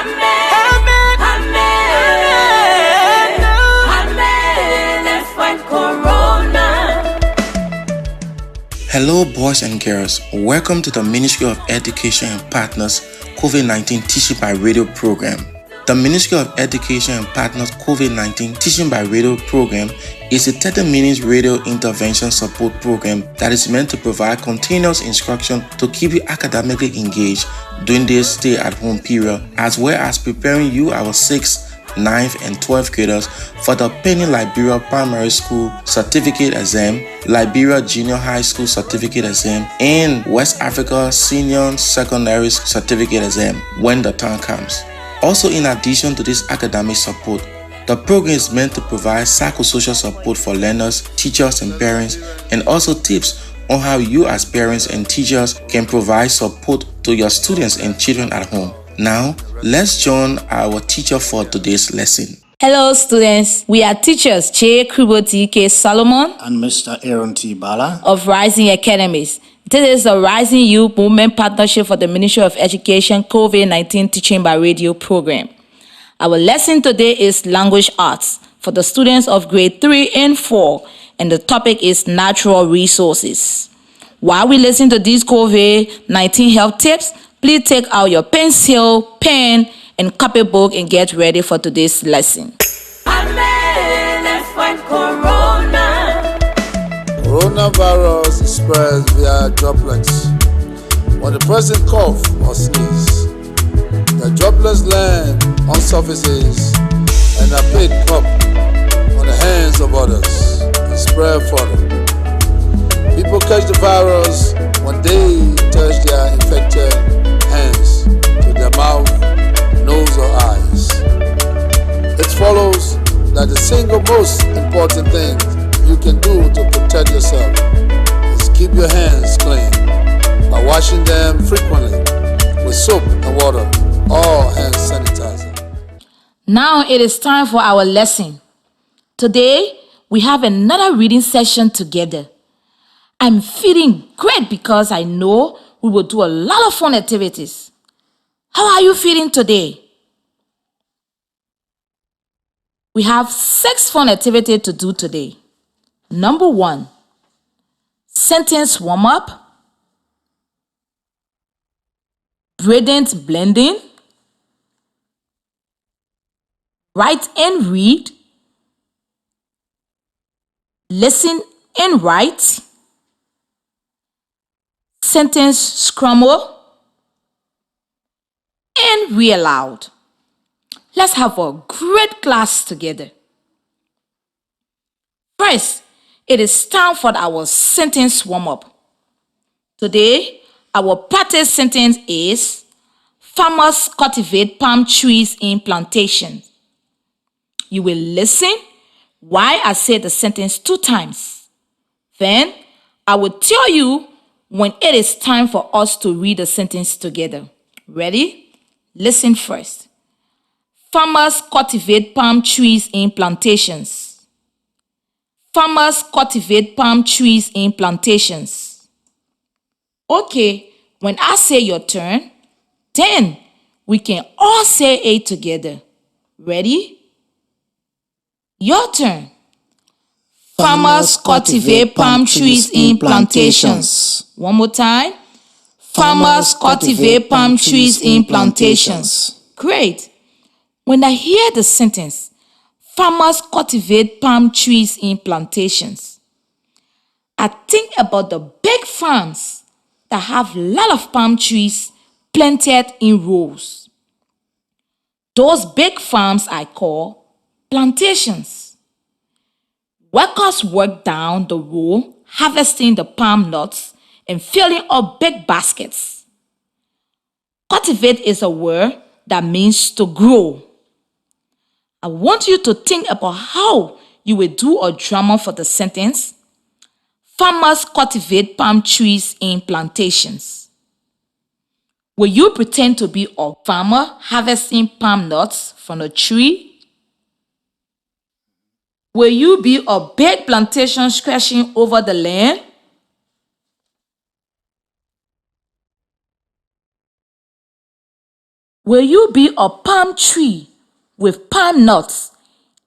Amen. Amen. Let's fight Corona. Hello, boys and girls. Welcome to the Ministry of Education and Partners COVID-19 Teaching by Radio program. The Ministry of Education and Partners COVID-19 Teaching by Radio program is a 30-minute radio intervention support program that is meant to provide continuous instruction to keep you academically engaged during this stay-at-home period, as well as preparing you, our 6th, 9th, and 12th graders for the pending Liberia Primary School Certificate Exam, Liberia Junior High School Certificate Exam, and West Africa Senior Secondary Certificate Exam when the time comes. Also, in addition to this academic support, the program is meant to provide psychosocial support for learners, teachers, and parents, and also tips on how you as parents and teachers can provide support to your students and children at home. Now, let's join our teacher for today's lesson. Hello students, we are teachers Che Kriboti K. Solomon and Mr. Aaron T. Bala of Rising Academies. This is the Rising Youth Movement Partnership for the Ministry of Education COVID-19 Teaching by Radio program. Our lesson today is Language Arts for the students of grade 3 and 4, and the topic is Natural Resources. While we listen to these COVID-19 health tips, please take out your pencil, pen, and copybook and get ready for today's lesson. Amen. Let's fight Corona. Coronavirus spreads via droplets. When the person coughs or sneezes, the droplets land on surfaces and are picked up on the hands of others and spread further. People catch the virus when they touch their infected hands to their mouth, nose, or eyes. It follows that the single most important thing you can do to protect yourself is keep your hands clean by washing them frequently with soap and water or hand sanitizer. Now it is time for our lesson. Today, we have another reading session together. I'm feeling great because I know we will do a lot of fun activities. How are you feeling today? We have 6 fun activities to do today. Number 1, sentence warm-up, gradient blending, write and read, listen and write, sentence scramble, and read aloud. Let's have a great class together. First, it is time for our sentence warm-up. Today, our practice sentence is, farmers cultivate palm trees in plantations. You will listen while I say the sentence 2 times. Then, I will tell you when it is time for us to read the sentence together. Ready? Listen first. Farmers cultivate palm trees in plantations. Farmers cultivate palm trees in plantations. Okay, when I say your turn, then we can all say it together. Ready? Your turn. Farmers cultivate palm trees in plantations. One more time. Farmers cultivate palm trees in plantations. Great. When I hear the sentence, farmers cultivate palm trees in plantations, I think about the big farms that have a lot of palm trees planted in rows. Those big farms I call plantations. Workers work down the row, harvesting the palm nuts and filling up big baskets. Cultivate is a word that means to grow. I want you to think about how you will do a drama for the sentence. Farmers cultivate palm trees in plantations. Will you pretend to be a farmer harvesting palm nuts from a tree? Will you be a big plantation stretching over the land? Will you be a palm tree with palm nuts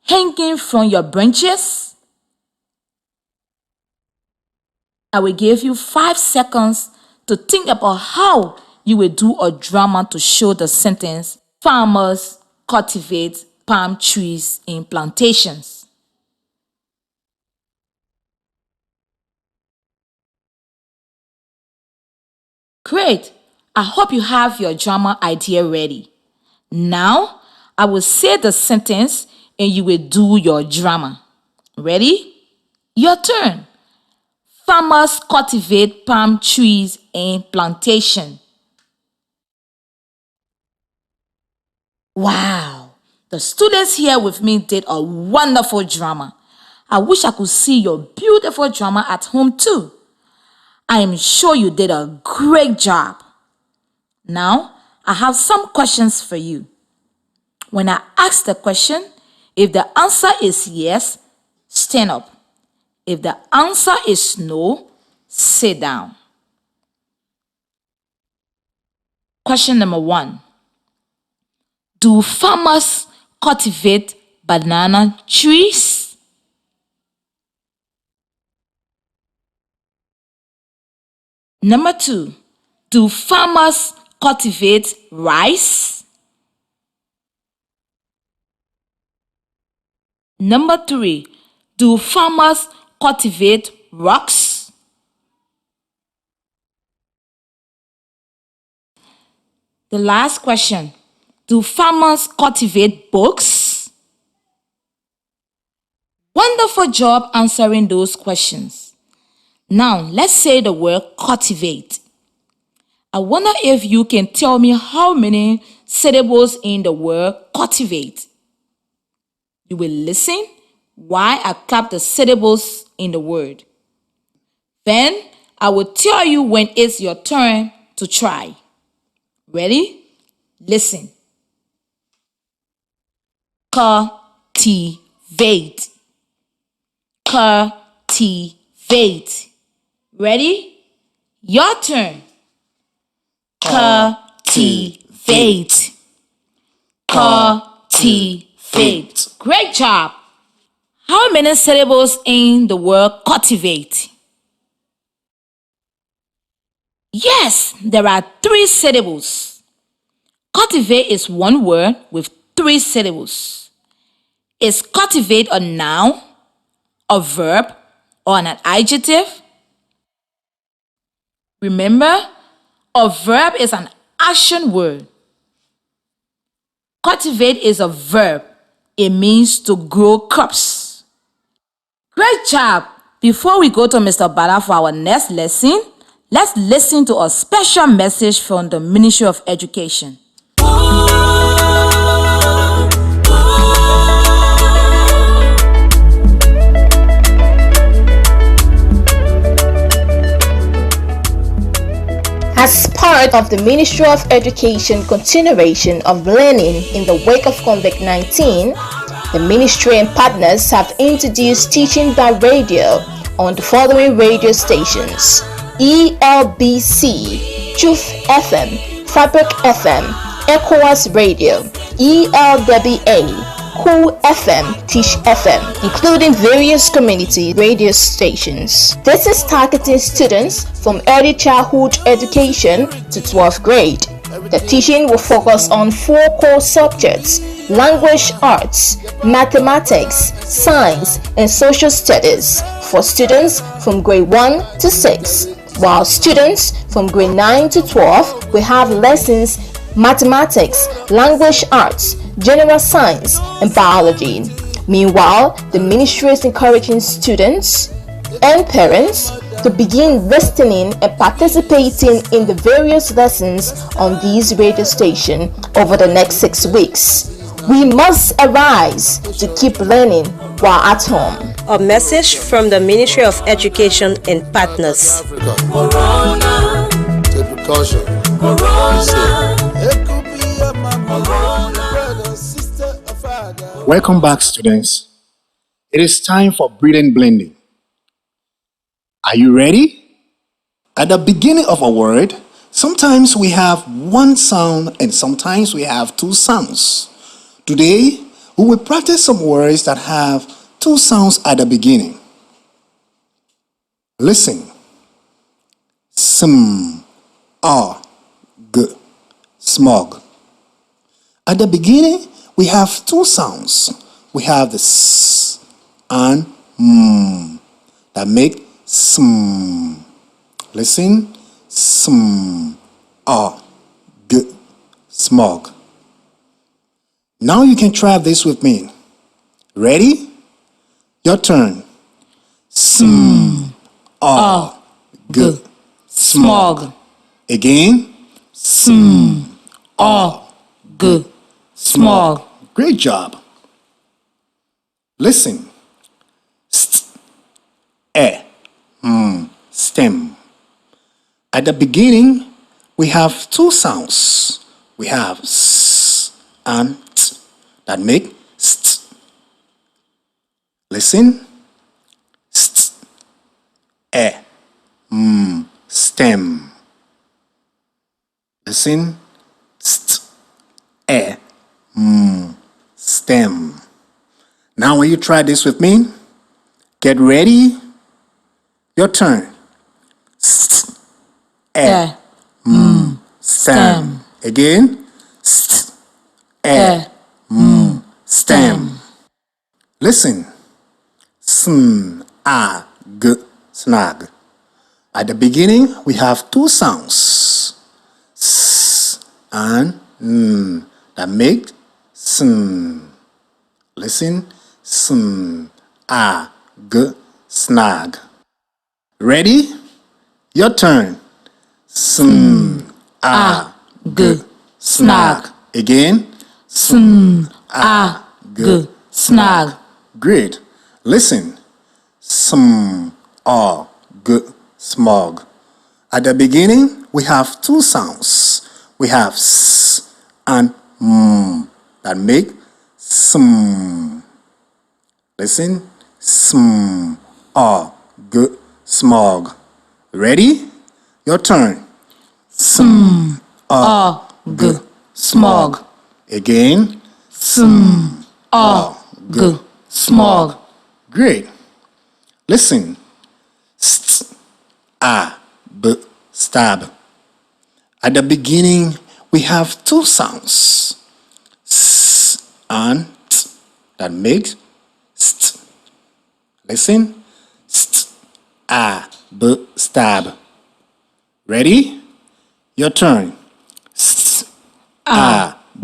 hanging from your branches? I will give you 5 seconds to think about how you will do a drama to show the sentence, farmers cultivate palm trees in plantations. Great! I hope you have your drama idea ready. Now, I will say the sentence and you will do your drama. Ready? Your turn. Farmers cultivate palm trees in plantation. Wow! The students here with me did a wonderful drama. I wish I could see your beautiful drama at home too. I am sure you did a great job. Now, I have some questions for you. When I ask the question, if the answer is yes, stand up. If the answer is no, sit down. Question number 1. Do farmers cultivate banana trees? Number 2. Do farmers cultivate rice? Number 3. Do farmers cultivate rocks? The last question. Do farmers cultivate books? Wonderful job answering those questions. Now, let's say the word cultivate. I wonder if you can tell me how many syllables in the word cultivate. You will listen while I count the syllables in the word. Then, I will tell you when it's your turn to try. Ready? Listen. Cultivate. Cultivate. Ready? Your turn. Cultivate. Cultivate. Great job. How many syllables in the word cultivate? Yes, there are 3 syllables. Cultivate is one word with 3 syllables. Is cultivate a noun, a verb, or an adjective? Remember, a verb is an action word. Cultivate is a verb. It means to grow crops. Great job! Before we go to Mr. Bala for our next lesson, let's listen to a special message from the Ministry of Education. As part of the Ministry of Education continuation of learning in the wake of COVID-19, the ministry and partners have introduced teaching by radio on the following radio stations: ELBC, Truth FM, Fabric FM, ECOWAS Radio, ELWA, Cool FM, Teach FM, including various community radio stations. This is targeting students from early childhood education to 12th grade. The teaching will focus on 4 core subjects: language arts, mathematics, science, and social studies for students from grade 1 to 6, while students from grade 9 to 12 will have lessons mathematics, language arts, general science, and biology. Meanwhile, the ministry is encouraging students and parents to begin listening and participating in the various lessons on these radio stations over the next 6 weeks. We must arise to keep learning while at home. A message from the Ministry of Education and partners. Corona. Take precaution. Corona. It could be a mama, brother, sister, or father. Welcome back, students. It is time for brilliant blending. Are you ready? At the beginning of a word, Sometimes we have one sound and sometimes we have two sounds. Today, we will practice some words that have two sounds at the beginning. Listen. Sm, g, smog. At the beginning, we have two sounds. We have the s and m that make sm. Listen. Sm, g, smog. Now you can try this with me. Ready? Your turn. Sm, g, Smog. again. G. Smog. Great job. Listen. St, stem. At the beginning, we have two sounds. We have s and t that make st. Listen. St, stem. Listen. St, stem. Now when you try this with me, get ready. Your turn. St, stem. Again. St, stem. Listen. Sn, g, snag. At the beginning, we have two sounds. S and n that make sn. Listen. Sn, g, snag. Ready? Your turn. Sn, G. snag. Again. Sn. G. Snag. Great. Listen. Sm, g, smog. At the beginning, we have two sounds. We have s and m that make sm. Listen. Sm, g, smog. Ready? Your turn. Sm. G. Smog. Again. Sm. G. Smog. Great. Listen. St, b, stab. At the beginning, we have two sounds. S and t that makes st. Listen. St, b, stab. Ready? Your turn. St,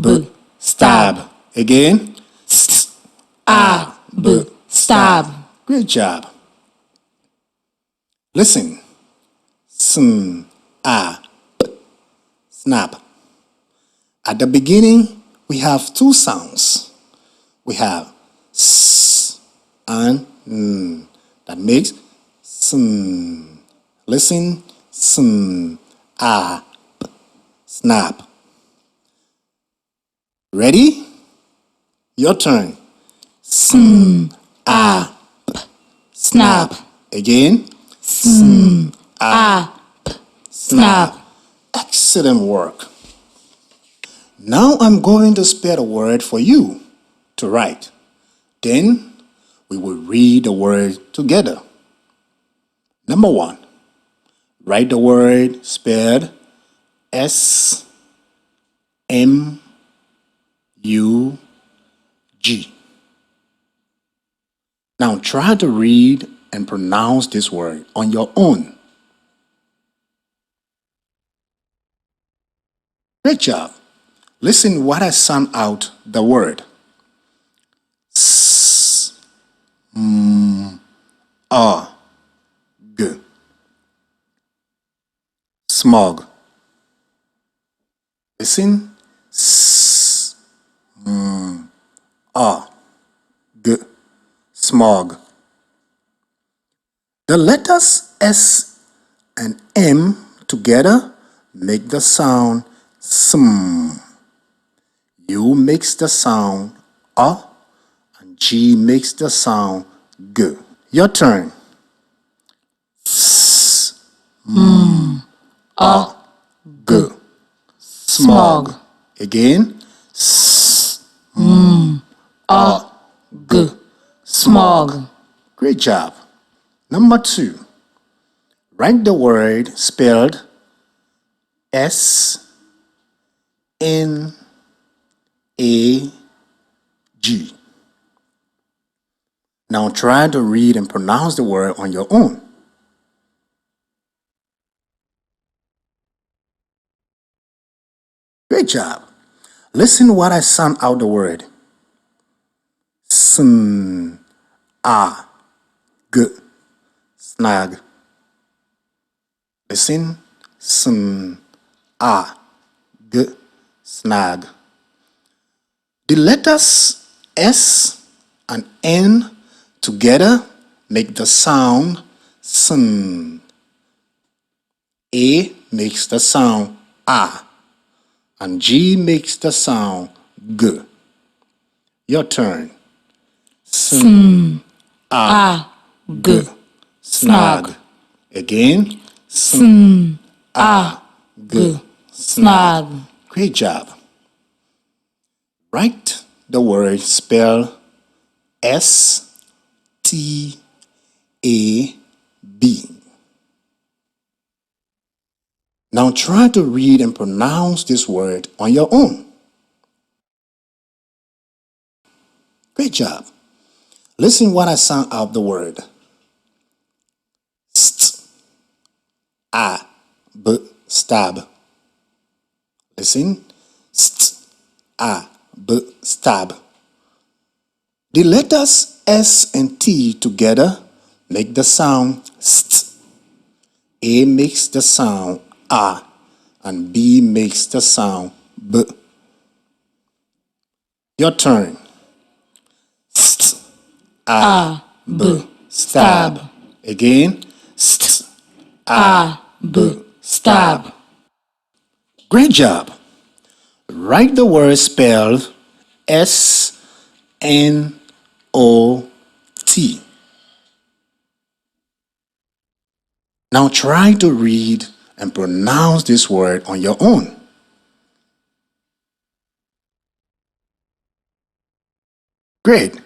b, stab. Again. St, B. Stab. Great job. Listen. Sn, b, snap. At the beginning, we have two sounds. We have s and n that makes sn. Listen. Sn, b, snap. Ready? Your turn. Sn. Snap. Again. Sn. Snap. Excellent work. Now I'm going to spell a word for you to write. Then we will read the word together. Number 1. Write the word spelled S M U G. Now try to read and pronounce this word on your own. Great job. Listen what I sound out the word. S, m, g. Smog. Listen. S, m, g. Smog. The letters S and M together make the sound sm. U makes the sound and G makes the sound g. Your turn. S, m, g. smog. Again, smog. Great job. Number 2. Write the word spelled S-N-A-G. Now try to read and pronounce the word on your own. Great job. Listen what I sound out the word. Snag. Snag. Listen. Snag. Snag. The letters S and N together make the sound sn. A makes the sound A. And G makes the sound G. Your turn. Snag. Snag. Again. Snag. Snag. Great job. Write the word spell S-T-A-B. Now try to read and pronounce this word on your own. Great job. Listen what I sound out the word. Stab. Listen. Stab. The letters S and T together make the sound st. A makes the sound A, and B makes the sound B. Your turn. Stab. Again. Stab. Great job. Write the word spelled S-N-O-T. Now try to read and pronounce this word on your own. Great.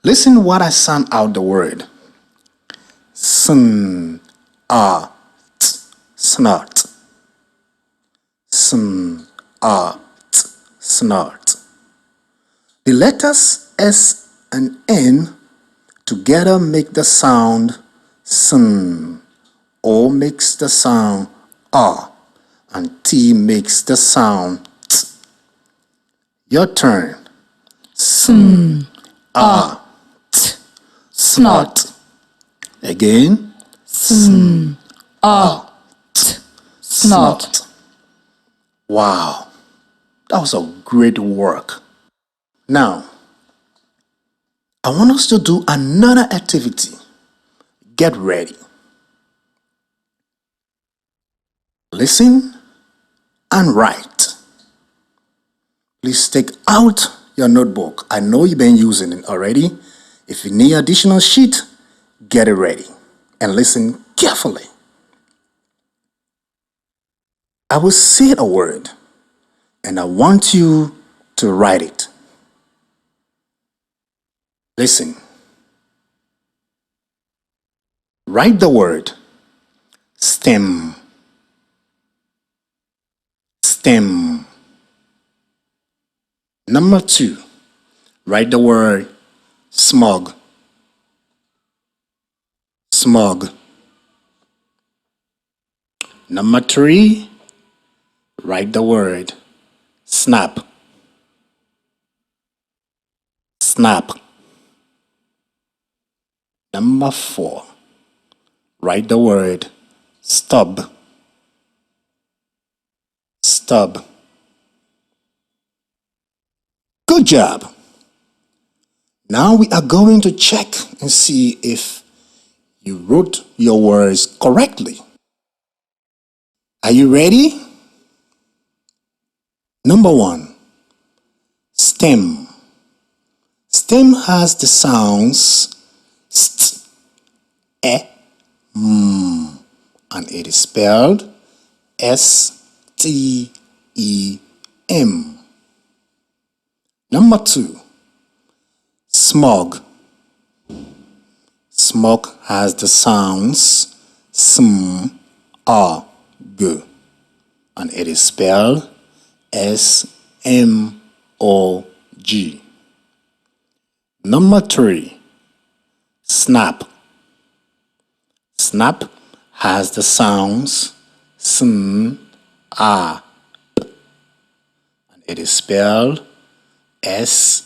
Listen what I sound out the word. Snot. Snot. Snot. The letters S and N together make the sound sn. O makes the sound A, and T makes the sound T. Your turn. Snot. Snot. Again. Snot. Snot. Wow, that was a great work. Now, I want us to do another activity. Get ready. Listen and write. Please take out your notebook. I know you've been using it already. If you need additional sheet, get it ready and listen carefully. I will say a word and I want you to write it. Listen. Write the word stem. Stem. Number 2, write the word smog. Smog. Number 3, write the word snap. Snap. Number 4, write the word stub. Stub. Good job. Now we are going to check and see if you wrote your words correctly. Are you ready? Number 1, stem. Stem has the sounds st, e, m, and it is spelled S-T-E-M. Number 2, smog. Smog has the sounds sm, a, g, and it is spelled smog. Number 3, snap. Snap has the sounds sn, a, p, and it is spelled snap.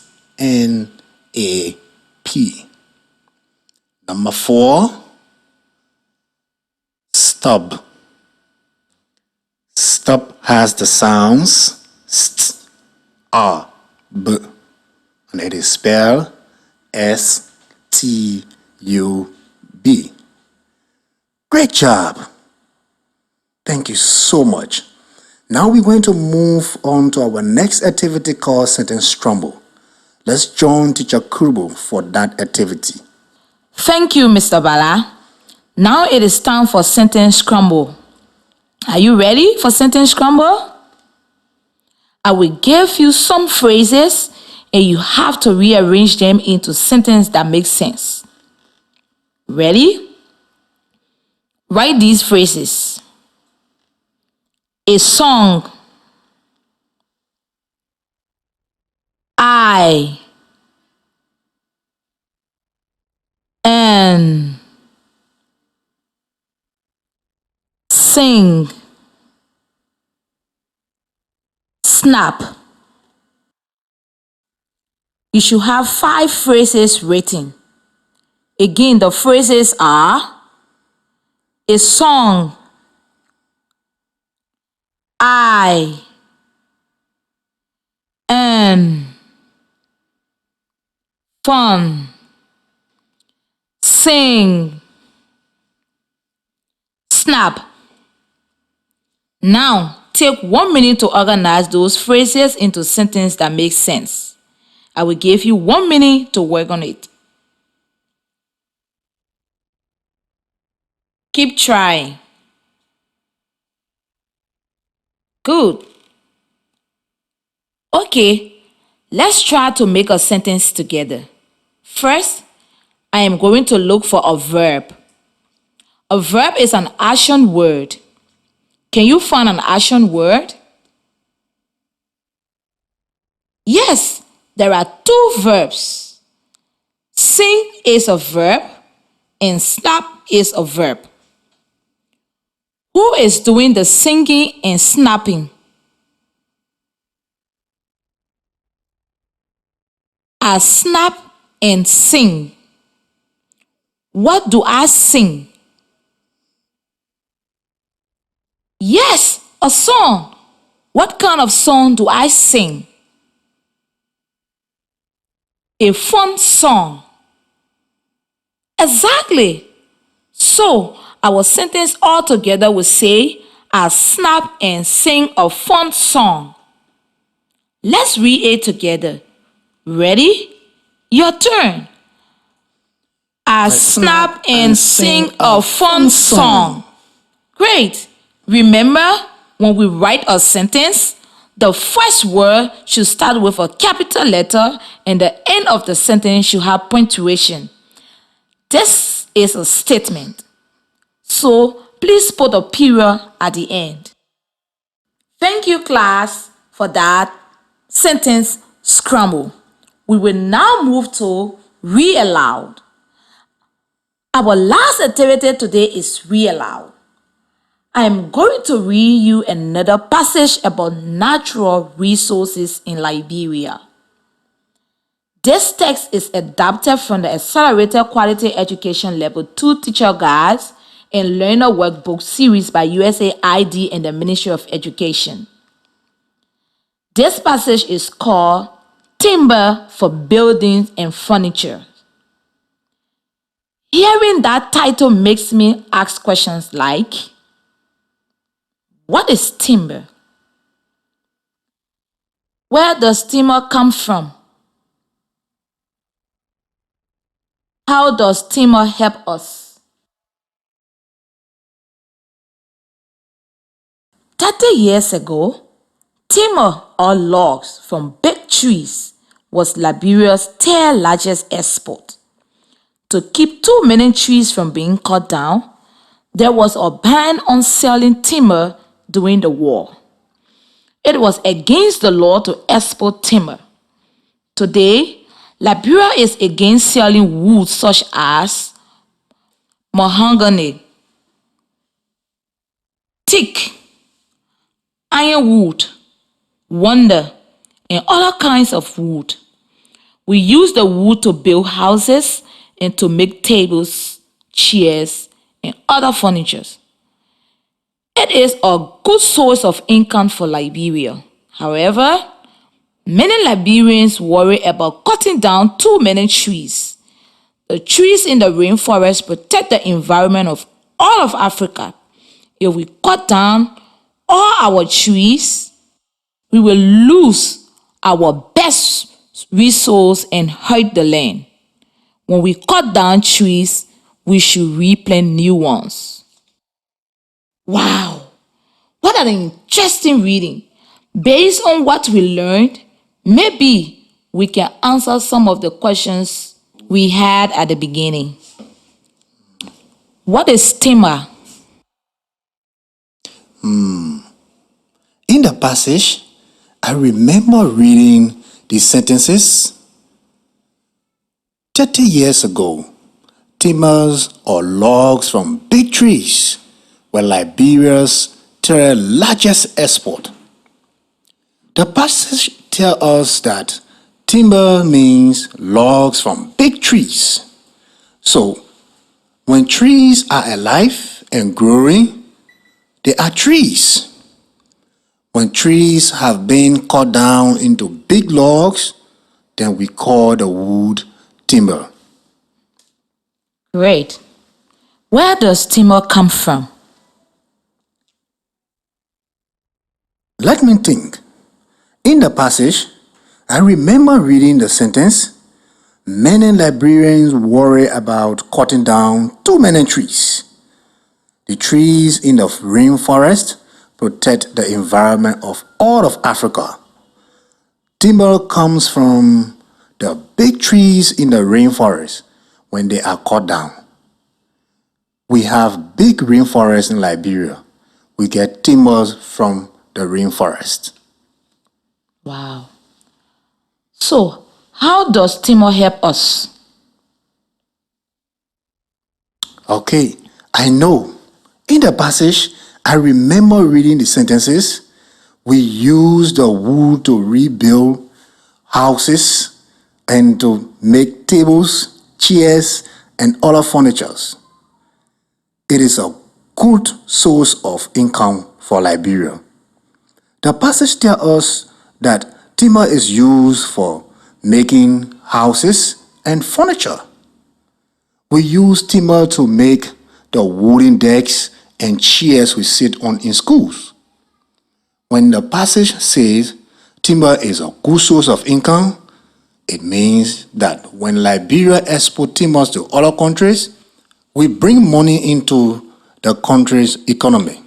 Number 4, stub. Stub has the sounds st, a, b, and it is spelled stub. Great job. Thank you so much. Now we're going to move on to our next activity called Sentence Scramble. Let's join Teacher Kurbo for that activity. Thank you, Mr. Bala. Now it is time for Sentence Scramble. Are you ready for Sentence Scramble? I will give you some phrases and you have to rearrange them into sentences that make sense. Ready? Write these phrases. A song. I and sing, snap. You should have 5 phrases written. Again, the phrases are a song, I and fun, sing, snap. Now, take 1 minute to organize those phrases into sentences that make sense. I will give you 1 minute to work on it. Keep trying. Good. Okay, let's try to make a sentence together. First, I am going to look for a verb. A verb is an action word. Can you find an action word? Yes, there are 2 verbs. Sing is a verb and snap is a verb. Who is doing the singing and snapping? I snap and sing. What do I sing? Yes, a song. What kind of song do I sing? A fun song. Exactly. So, our sentence altogether will say, I snap and sing a fun song. Let's read it together. Ready? Your turn. I snap and sing a fun song. Great. Remember, when we write a sentence, the first word should start with a capital letter and the end of the sentence should have punctuation. This is a statement. So, please put a period at the end. Thank you, class, for that sentence scramble. We will now move to read aloud. Our last activity today is read aloud. I am going to read you another passage about natural resources in Liberia. This text is adapted from the Accelerated Quality Education Level 2 Teacher Guides and Learner Workbook series by USAID and the Ministry of Education. This passage is called Timber for Buildings and Furniture. Hearing that title makes me ask questions like, what is timber? Where does timber come from? How does timber help us? 30 years ago, Timber or logs from big trees was Liberia's third largest export. To keep too many trees from being cut down, there was a ban on selling timber during the war. It was against the law to export timber. Today, Liberia is against selling wood such as mahogany, teak, ironwood, wonder, and other kinds of wood. We use the wood to build houses and to make tables, chairs, and other furniture. It is a good source of income for Liberia. However, many Liberians worry about cutting down too many trees. The trees in the rainforest protect the environment of all of Africa. If we cut down all our trees, we will lose our best resource and hurt the land. When we cut down trees, we should replant new ones. Wow, what an interesting reading. Based on what we learned, maybe we can answer some of the questions we had at the beginning. What is timber? In the passage, I remember reading the sentences. 30 years ago, timbers or logs from big trees were Liberia's third largest export. The passage tells us that timber means logs from big trees. So, when trees are alive and growing, they are trees. When trees have been cut down into big logs, then we call the wood timber. Great. Where does timber come from? Let me think. In the passage, I remember reading the sentence, many Liberians worry about cutting down too many trees. The trees in the rainforest protect the environment of all of Africa. Timber comes from the big trees in the rainforest when they are cut down. We have big rainforests in Liberia. We get timbers from the rainforest. Wow. So, how does timber help us? Okay, I know. In the passage, I remember reading the sentences. We use the wood to rebuild houses and to make tables, chairs, and other furnitures. It is a good source of income for Liberia. The passage tells us that timber is used for making houses and furniture. We use timber to make the wooden desks and chairs we sit on in schools. When the passage says timber is a good source of income, it means that when Liberia exports timbers to other countries, we bring money into the country's economy.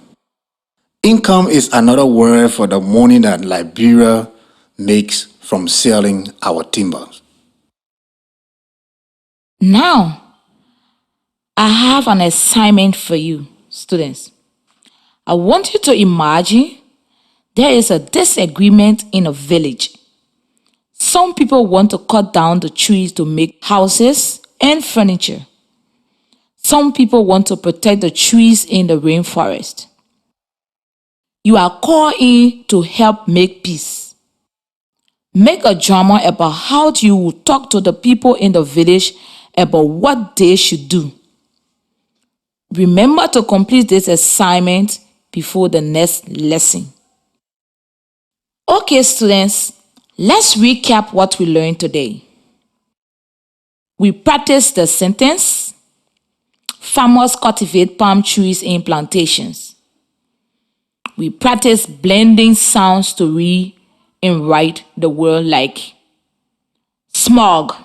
Income is another word for the money that Liberia makes from selling our timbers. Now, I have an assignment for you, students. I want you to imagine there is a disagreement in a village. Some people want to cut down the trees to make houses and furniture. Some people want to protect the trees in the rainforest. You are called in to help make peace. Make a drama about how you will talk to the people in the village about what they should do. Remember to complete this assignment before the next lesson. Okay, students, let's recap what we learned today. We practiced the sentence, farmers cultivate palm trees in plantations. We practiced blending sounds to read and write the word like smog,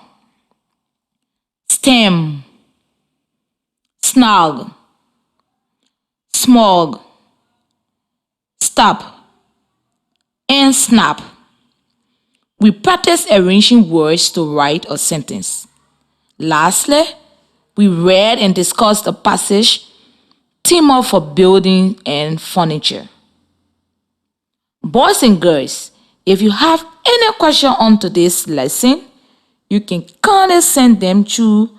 stem, snug, smog, stop, and snap. We practice arranging words to write a sentence. Lastly, we read and discussed the passage, timber for building and furniture. Boys and girls, if you have any question on today's lesson, you can kindly send them to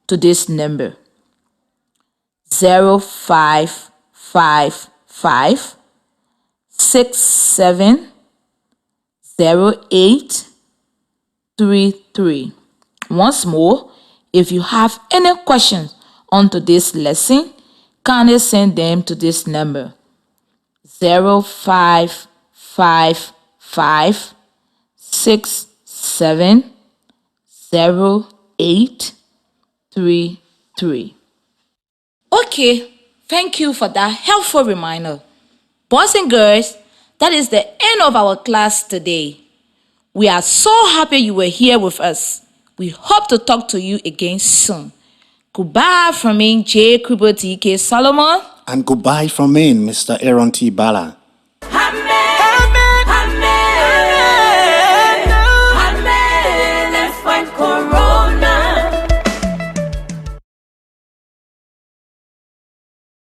this number 0555 670833. Once more, if you have any questions on today's lesson, kindly send them to this number 0555 670833. Okay, thank you for that helpful reminder. Boys and girls, that is the end of our class today. We are so happy you were here with us. We hope to talk to you again soon. Goodbye from me, J. Kubo T.K. Solomon. And goodbye from me, Mr. Aaron T. Bala. Amen.